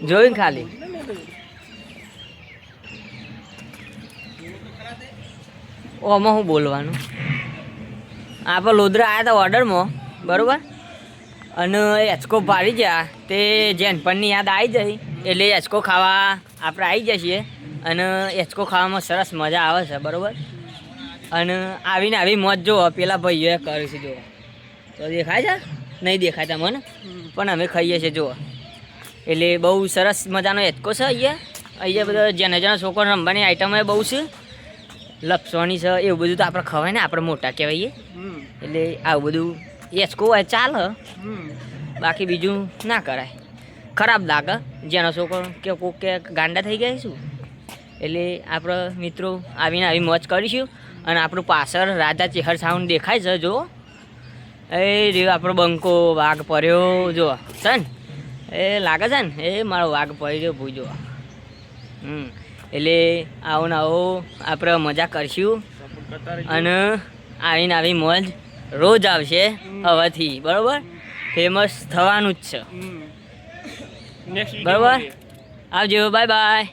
જોઈને ખાલી ઓમાં શું બોલવાનું. આપણે લોધરા આવ્યા હતા ઓર્ડરમાં બરાબર, અને એચકો પાડી ગયા તે જેનપણની યાદ આવી જાય એટલે એચકો ખાવા આપણે આવી જઈએ. અને એચકો ખાવામાં સરસ મજા આવે છે બરાબર. અને આવીને આવી મોજ જુઓ પેલા ભાઈઓએ કર્યું છે જુઓ. તો દેખાય છે? નહીં દેખાતા મને, પણ અમે ખાઈએ છીએ જુઓ. એટલે બહુ સરસ મજાનો એચકો છે અહીંયા બધા જેના જેના છોકરો રમવાની આઈટમો બહુ છે. લપસવાની છે એવું બધું તો આપણે ખવાય ને, આપણે મોટા કહેવાઈએ એટલે આવું બધું એચકો હોય ચાલે, બાકી બીજું ના કરાય, ખરાબ લાગે. જેનો છોકરો કે કોક કે ગાંડા થઈ ગયા શું. એટલે આપણે મિત્રો આવીને આવી મોજ કરીશું. અને આપણું પાછળ રાજા ચેહર સાઉન્ડ દેખાય છે જો, એ રે આપણો બંકો વાઘ પડ્યો જો છે ને, એ લાગે છે ને, એ મારો વાઘ પડ્યો ભૂજો. એટલે આવો ને આવો આપણે મજા કરશું. અને આવીને આવી મોજ રોજ આવશે હવેથી બરાબર. ફેમસ થવાનું જ છે બરાબર. આવજો, બાય બાય.